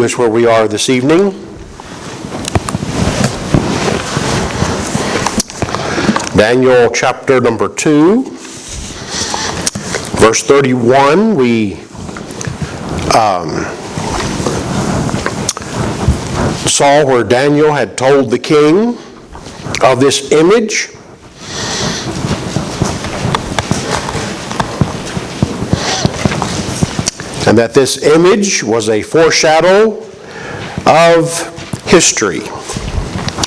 us where we are this evening. Daniel chapter number 2, verse 31, we saw where Daniel had told the king of this image. And that this image was a foreshadow of history,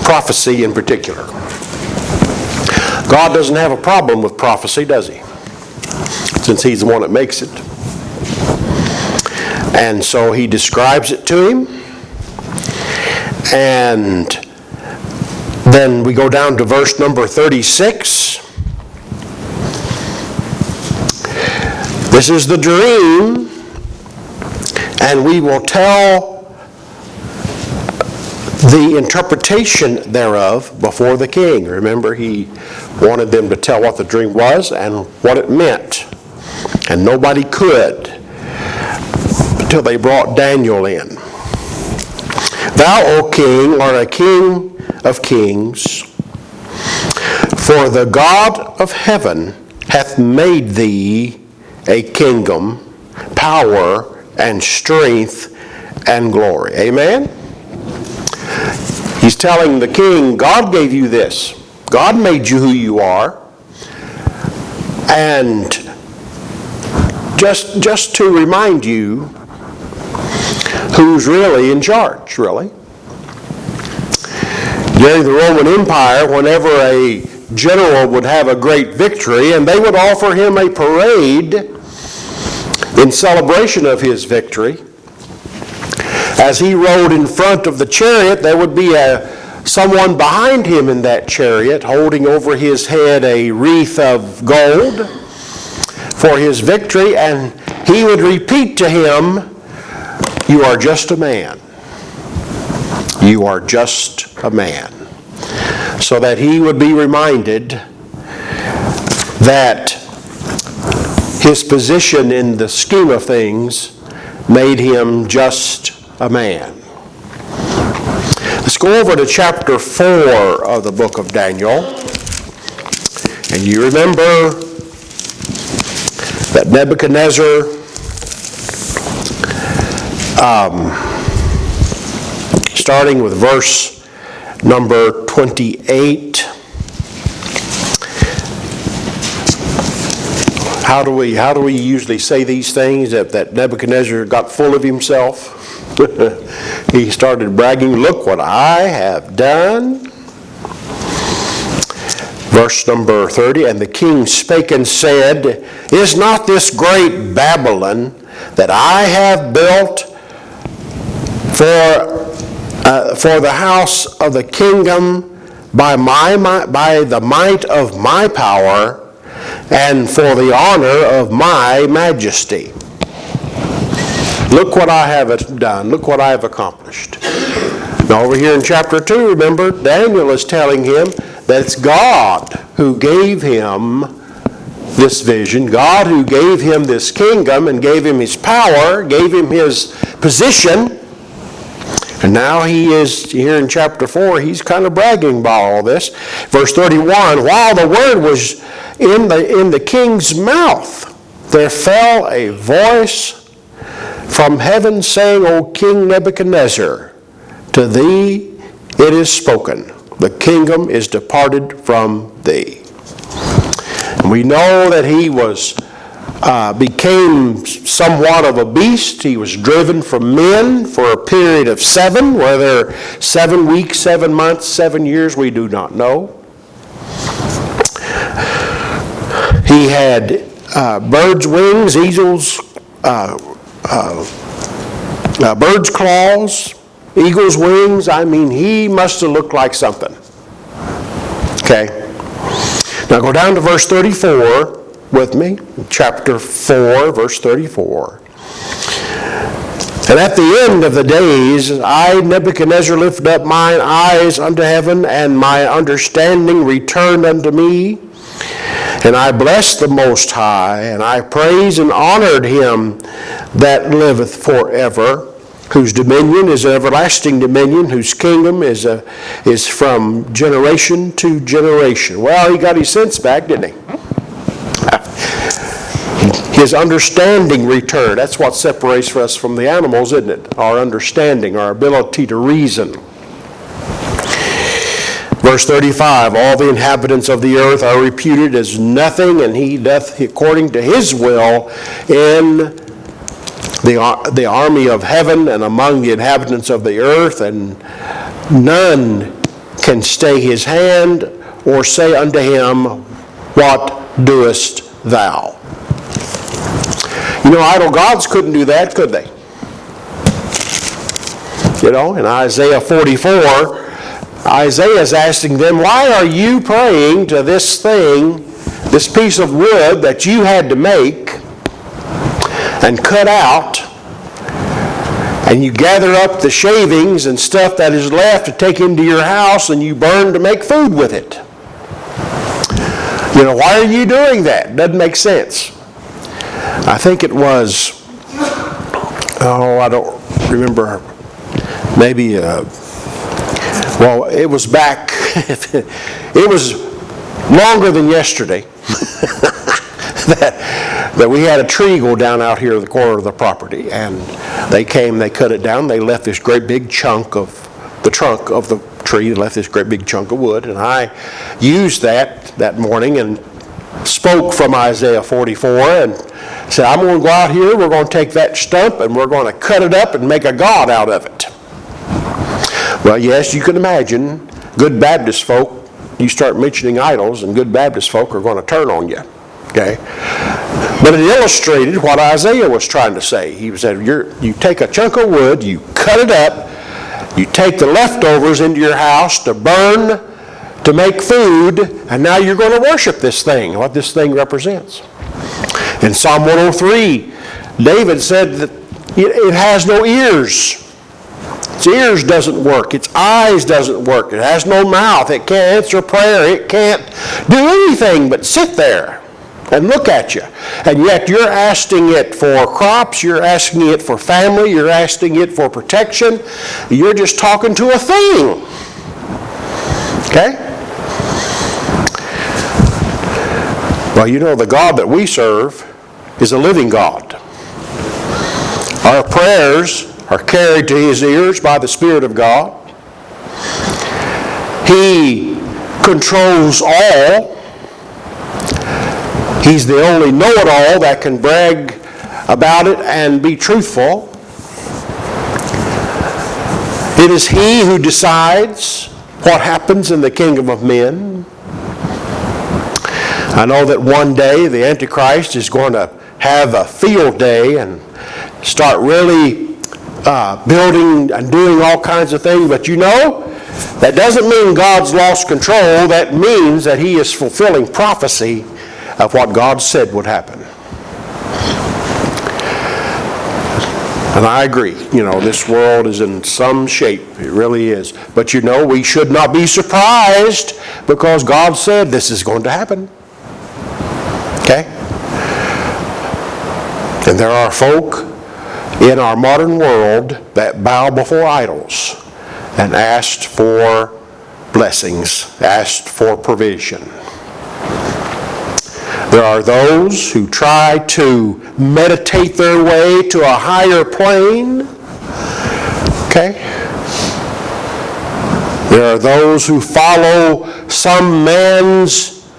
prophecy in particular. God doesn't have a problem with prophecy, does he? Since he's the one that makes it. And so he describes it to him. And then we go down to verse number 36. This is the dream, and we will tell the interpretation thereof before the king. Remember, he wanted them to tell what the dream was and what it meant. And nobody could until they brought Daniel in. Thou, O king, art a king of kings, for the God of heaven hath made thee a kingdom, power, and strength, and glory. Amen? He's telling the king, God gave you this. God made you who you are. And just to remind you who's really in charge, really. During the Roman Empire, whenever a general would have a great victory, and they would offer him a parade in celebration of his victory, as he rode in front of the chariot, there would be someone behind him in that chariot holding over his head a wreath of gold for his victory, and he would repeat to him, "You are just a man. You are just a man." So that he would be reminded that his position in the scheme of things made him just a man. Let's go over to chapter 4 of the book of Daniel. And you remember that Nebuchadnezzar starting with verse number 28. How do we usually say these things? That Nebuchadnezzar got full of himself. He started bragging, "Look what I have done." Verse number 30, and the king spake and said, "Is not this great Babylon that I have built for the house of the kingdom by the might of my power, and for the honor of my majesty? Look what I have done. Look what I have accomplished." Now over here in chapter 2, remember, Daniel is telling him that it's God who gave him this vision, God who gave him this kingdom and gave him his power, gave him his position. And now he is here in chapter 4, he's kind of bragging about all this. Verse 31, while the word was in the king's mouth, there fell a voice from heaven saying, O King Nebuchadnezzar, to thee it is spoken, the kingdom is departed from thee. And we know that he became somewhat of a beast. He was driven from men for a period of 7, whether 7 weeks, 7 months, 7 years, we do not know. He had bird's wings, eagle's, bird's claws, eagle's wings. I mean, he must have looked like something. Okay. Now go down to verse 34 with me. Chapter 4, verse 34. And at the end of the days, I, Nebuchadnezzar, lifted up mine eyes unto heaven, and my understanding returned unto me. And I blessed the Most High, and I praised and honored him that liveth forever. whose dominion is an everlasting dominion, whose kingdom is from generation to generation. Well, he got his sense back, didn't he? His understanding returned. That's what separates us from the animals, isn't it? Our understanding, our ability to reason. Verse 35, all the inhabitants of the earth are reputed as nothing, and he doth according to his will in the army of heaven and among the inhabitants of the earth, and none can stay his hand or say unto him, what doest thou? You know, idol gods couldn't do that, could they? You know, in Isaiah 44, Isaiah is asking them, why are you praying to this thing, this piece of wood that you had to make and cut out, and you gather up the shavings and stuff that is left to take into your house and you burn to make food with it? You know, why are you doing that? Doesn't make sense. I think it was, I don't remember, maybe, well, it was back, it was longer than yesterday that we had a tree go down out here in the corner of the property, and they came, they cut it down, they left this great big chunk of the trunk of the tree, they left this great big chunk of wood, and I used that morning and spoke from Isaiah 44 and said, I'm going to go out here, we're going to take that stump and we're going to cut it up and make a god out of it. Well, yes, you can imagine good Baptist folk, you start mentioning idols and good Baptist folk are going to turn on you. Okay? But it illustrated what Isaiah was trying to say. He said, you take a chunk of wood, you cut it up, you take the leftovers into your house to burn, to make food, and now you're going to worship this thing, what this thing represents. In Psalm 103, David said that it has no ears. Its ears doesn't work. Its eyes doesn't work. It has no mouth. It can't answer prayer. It can't do anything but sit there and look at you. And yet you're asking it for crops. You're asking it for family. You're asking it for protection. You're just talking to a thing. Okay? Well, you know, the God that we serve is a living God. Our prayers are carried to his ears by the Spirit of God. He controls all. He's the only know-it-all that can brag about it and be truthful. It is he who decides what happens in the kingdom of men. I know that one day the Antichrist is going to have a field day and start really building and doing all kinds of things. But you know, that doesn't mean God's lost control. That means that he is fulfilling prophecy of what God said would happen. And I agree. You know, this world is in some shape. It really is. But you know, we should not be surprised because God said this is going to happen. Okay? And there are folk in our modern world that bow before idols and asked for blessings, asked for provision. There are those who try to meditate their way to a higher plane. Okay? There are those who follow some man's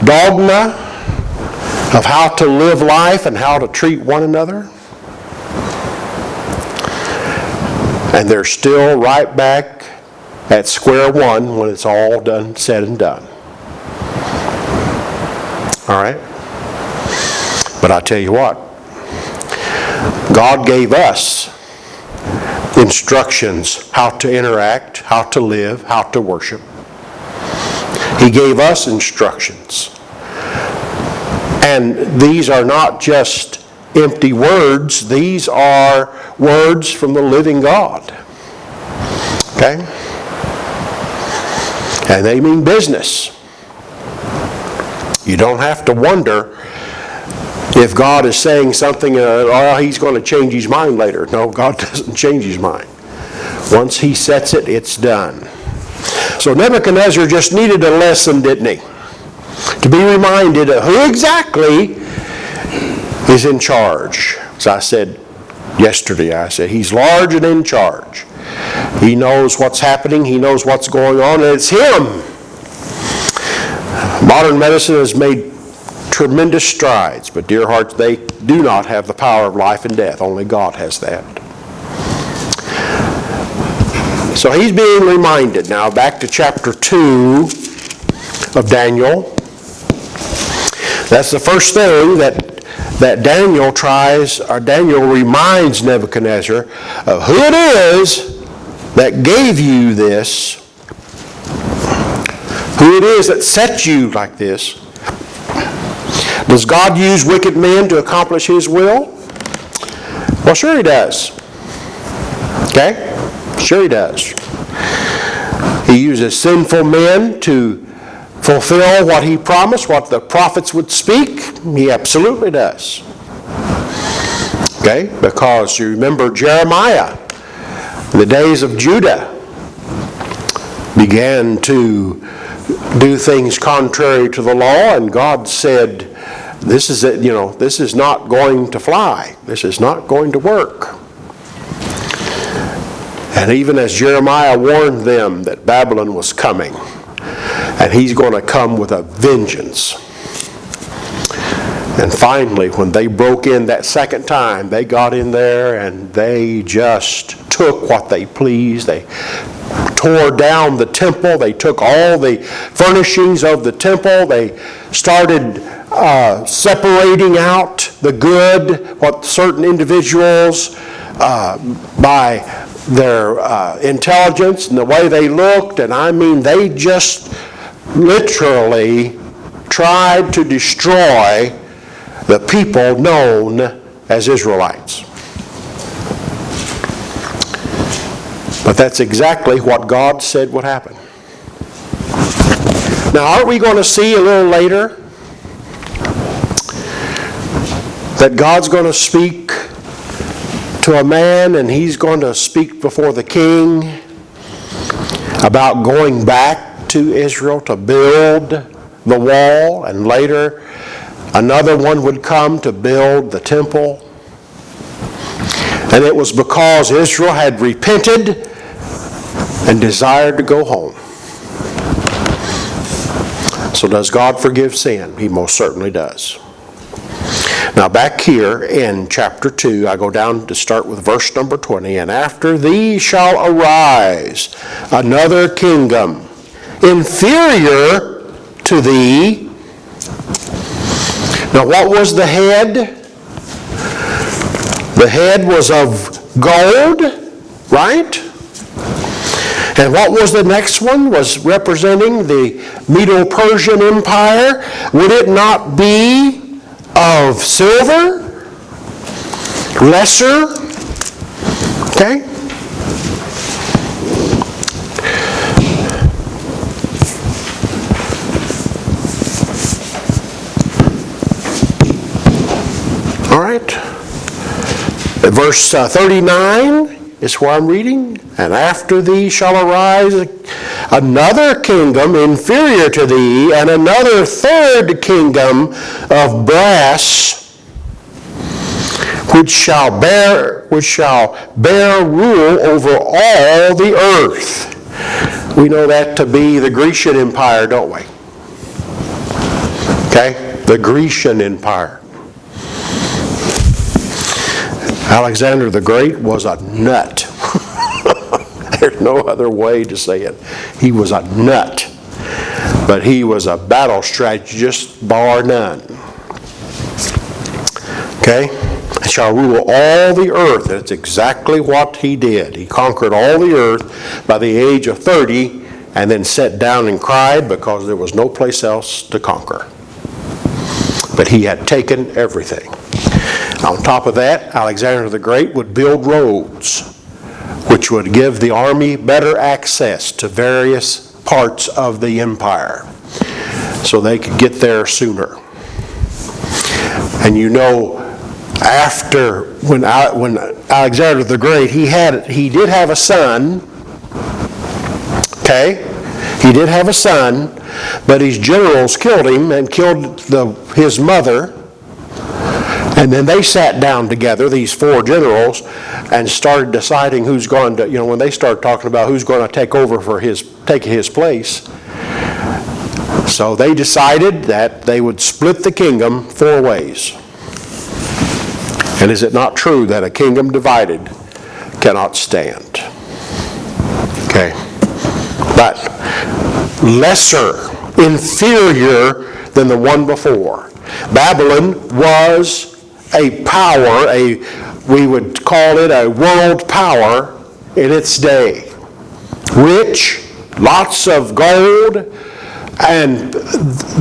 dogma of how to live life and how to treat one another. And they're still right back at square one when it's all done, said and done. All right? But I tell you what, God gave us instructions how to interact, how to live, how to worship. He gave us instructions. And these are not just empty words. These are words from the living God. Okay? And they mean business. You don't have to wonder If God is saying something, he's going to change his mind later. No, God doesn't change his mind. Once he sets it, it's done. So Nebuchadnezzar just needed a lesson, didn't he? To be reminded of who exactly is in charge. As I said yesterday, I said he's large and in charge. He knows what's happening. He knows what's going on, and it's him. Modern medicine has made tremendous strides, but dear hearts, they do not have the power of life and death. Only God has that. So he's being reminded. Now back to chapter 2 of Daniel. That's the first thing that Daniel reminds Nebuchadnezzar of who it is that gave you this, who it is that set you like this. Does God use wicked men to accomplish his will? Well, sure he does. Okay? Sure he does. He uses sinful men to fulfill what he promised, what the prophets would speak. He absolutely does. Okay? Because you remember Jeremiah, the days of Judah, began to do things contrary to the law, and God said, this is not going to fly. This is not going to work. And even as Jeremiah warned them that Babylon was coming, and he's going to come with a vengeance. And finally, when they broke in that second time, they got in there and they just took what they pleased. They tore down the temple. They took all the furnishings of the temple. They started separating out the good, what certain individuals, by their intelligence and the way they looked. And I mean, they just literally tried to destroy the people known as Israelites. But that's exactly what God said would happen. Now, aren't we going to see a little later that God's going to speak to a man, and he's going to speak before the king about going back to Israel to build the wall, and later another one would come to build the temple. And it was because Israel had repented and desired to go home. So does God forgive sin? He most certainly does. Now back here in chapter 2, I go down to start with verse number 20. And after thee shall arise another kingdom inferior to thee. Now what was the head? The head was of gold, right? And what was the next one? Was representing the Medo-Persian Empire. Would it not be of silver? Lesser? Okay? All right. Verse 39 is where I'm reading. And after thee shall arise another kingdom inferior to thee, and another third kingdom of brass, which shall bear rule over all the earth. We know that to be the Grecian Empire, don't we? Okay? The Grecian Empire. Alexander the Great was a nut. There's no other way to say it. He was a nut. But he was a battle strategist, bar none. Okay? And shall rule all the earth. That's exactly what he did. He conquered all the earth by the age of 30 and then sat down and cried because there was no place else to conquer. But he had taken everything. On top of that, Alexander the Great would build roads, which would give the army better access to various parts of the empire, so they could get there sooner. And you know, after, when Alexander the Great, he did have a son, okay? He did have a son, but his generals killed him and killed his mother. And then they sat down together, these four generals, and started deciding who's going to, when they started talking about who's going to take over take his place. So they decided that they would split the kingdom 4 ways. And is it not true that a kingdom divided cannot stand? Okay. But lesser, inferior than the one before. Babylon was a power, we would call it a world power in its day. Rich, lots of gold, and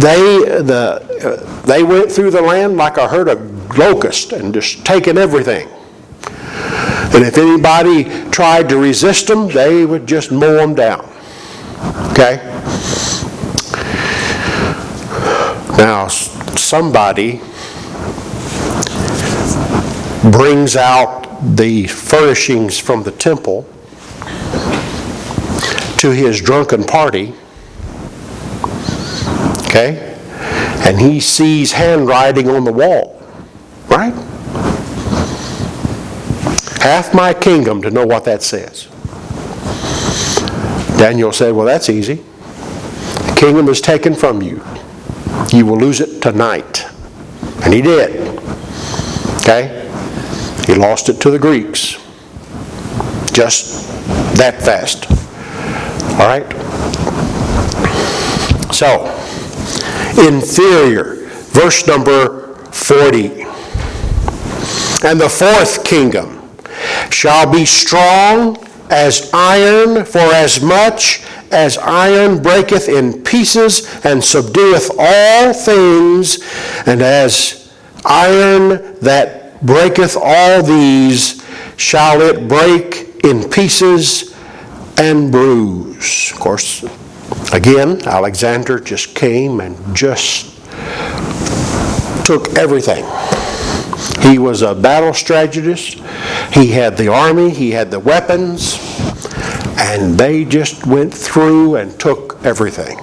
they went through the land like a herd of locusts and just taken everything. And if anybody tried to resist them, they would just mow them down. Okay? Now, somebody brings out the furnishings from the temple to his drunken party, okay? And he sees handwriting on the wall, right? Half my kingdom to know what that says. Daniel said, well, that's easy. The kingdom is taken from you. You will lose it tonight. And he did. Okay? He lost it to the Greeks. Just that fast. All right? So, inferior. Verse number 40. And the fourth kingdom shall be strong as iron, for as much as iron breaketh in pieces and subdueth all things, and as iron that breaketh all these, shall it break in pieces and bruise. Of course, again, Alexander just came and just took everything. He was a battle strategist. He had the army, he had the weapons, and they just went through and took everything.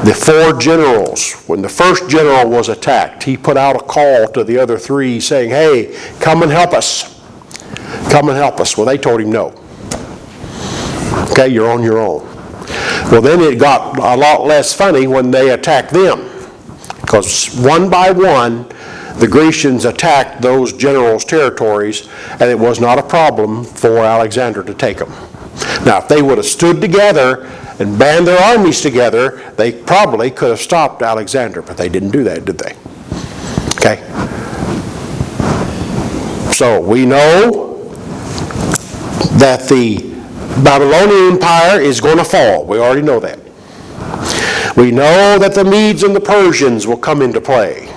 The 4 generals, when the first general was attacked, he put out a call to the other 3 saying, hey, come and help us. Come and help us. Well, they told him no. Okay, you're on your own. Well, then it got a lot less funny when they attacked them. Because one by one, the Grecians attacked those generals' territories, and it was not a problem for Alexander to take them. Now, if they would have stood together and band their armies together, they probably could have stopped Alexander, but they didn't do that, did they? Okay? So, we know that the Babylonian Empire is going to fall. We already know that. We know that the Medes and the Persians will come into play.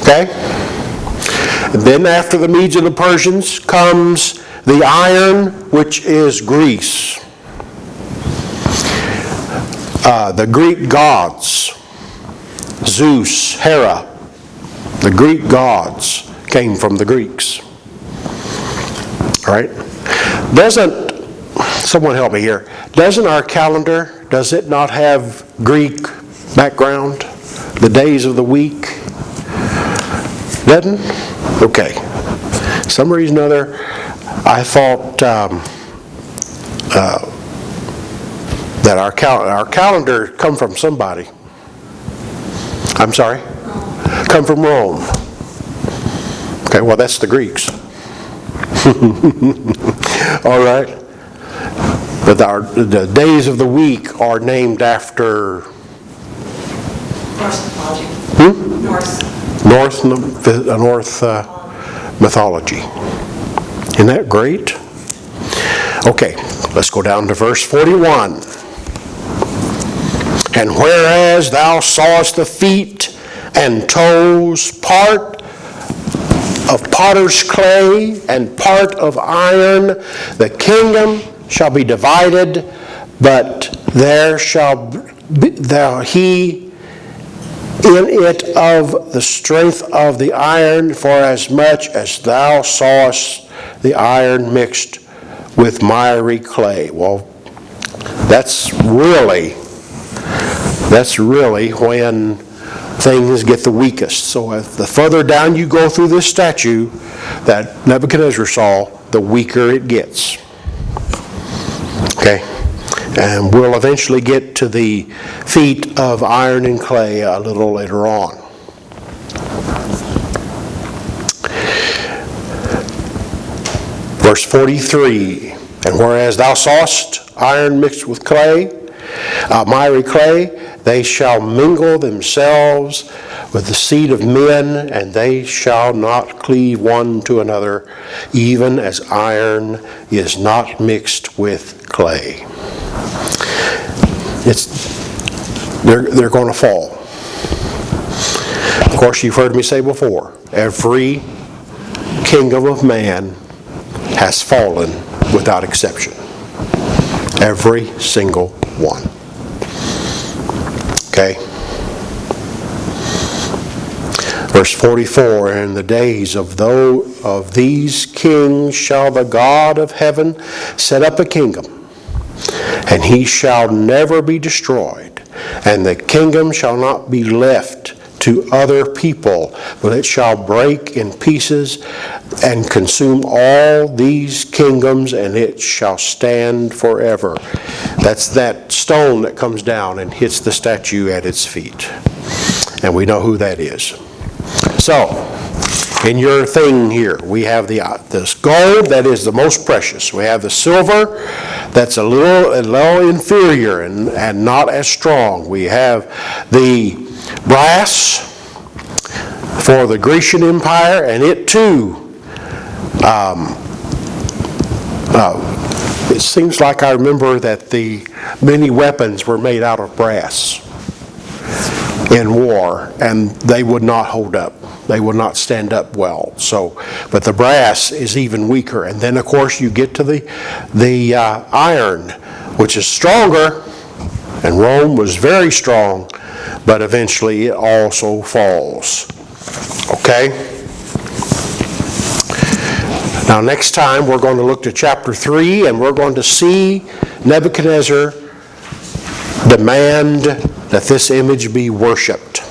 Okay? And then after the Medes and the Persians comes the iron, which is Greece. The Greek gods, Zeus, Hera, the Greek gods came from the Greeks. All right? Someone help me here. Doesn't our calendar, does it not have Greek background? The days of the week? Doesn't? Okay. Some reason or other, I thought that our calendar come from somebody. I'm sorry? Come from Rome. Okay, well, that's the Greeks. All right. But the days of the week are named after Norse mythology. Isn't that great? Okay, let's go down to verse 41. And whereas thou sawest the feet and toes, part of potter's clay and part of iron, the kingdom shall be divided, but there shall be, he in it of the strength of the iron, for as much as thou sawest the iron mixed with miry clay. Well, that's really when things get the weakest. So the further down you go through this statue that Nebuchadnezzar saw, the weaker it gets. Okay? And we'll eventually get to the feat of iron and clay a little later on. Verse 43, and whereas thou sawest iron mixed with clay, miry clay, they shall mingle themselves with the seed of men, and they shall not cleave one to another, even as iron is not mixed with clay. They're going to fall. Of course, you've heard me say before, every kingdom of man has fallen without exception. Every single one. Okay? Verse 44, in the days of these kings shall the God of heaven set up a kingdom, and he shall never be destroyed, and the kingdom shall not be left to other people, but it shall break in pieces and consume all these kingdoms, and it shall stand forever. That's that stone that comes down and hits the statue at its feet. And we know who that is. So, in your thing here, we have this gold that is the most precious. We have the silver that's a little inferior and not as strong. We have the brass for the Grecian Empire, and it too, it seems like I remember that the many weapons were made out of brass in war, and they would not hold up. They would not stand up well. So, but the brass is even weaker. And then, of course, you get to the iron, which is stronger, and Rome was very strong, but eventually it also falls. Okay? Now, next time we're going to look to chapter 3, and we're going to see Nebuchadnezzar demand that this image be worshipped.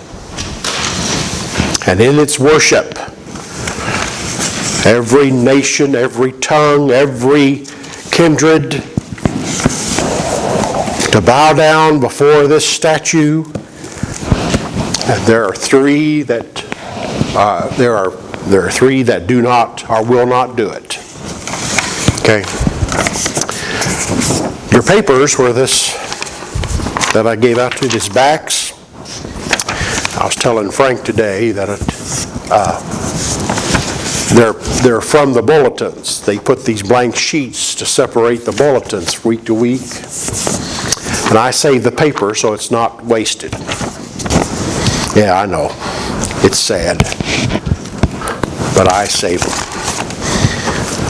And in its worship, every nation, every tongue, every kindred to bow down before this statue. And there are three that do not or will not do it. Okay. Your papers were this that I gave out to you, these backs. I was telling Frank today that they're from the bulletins. They put these blank sheets to separate the bulletins week to week. And I save the paper so it's not wasted. Yeah, I know. It's sad. But I save them.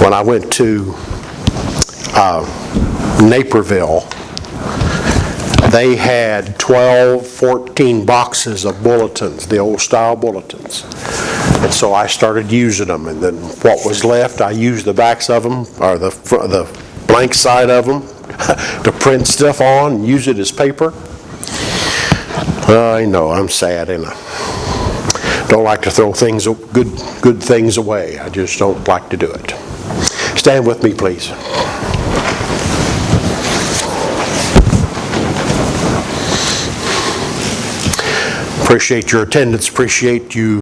When I went to Naperville, they had 12, 14 boxes of bulletins, the old style bulletins. And so I started using them, and then what was left, I used the backs of them, or the blank side of them, to print stuff on and use it as paper. I know, I'm sad, and I don't like to throw things, good things away. I just don't like to do it. Stand with me, please. Appreciate your attendance. Appreciate you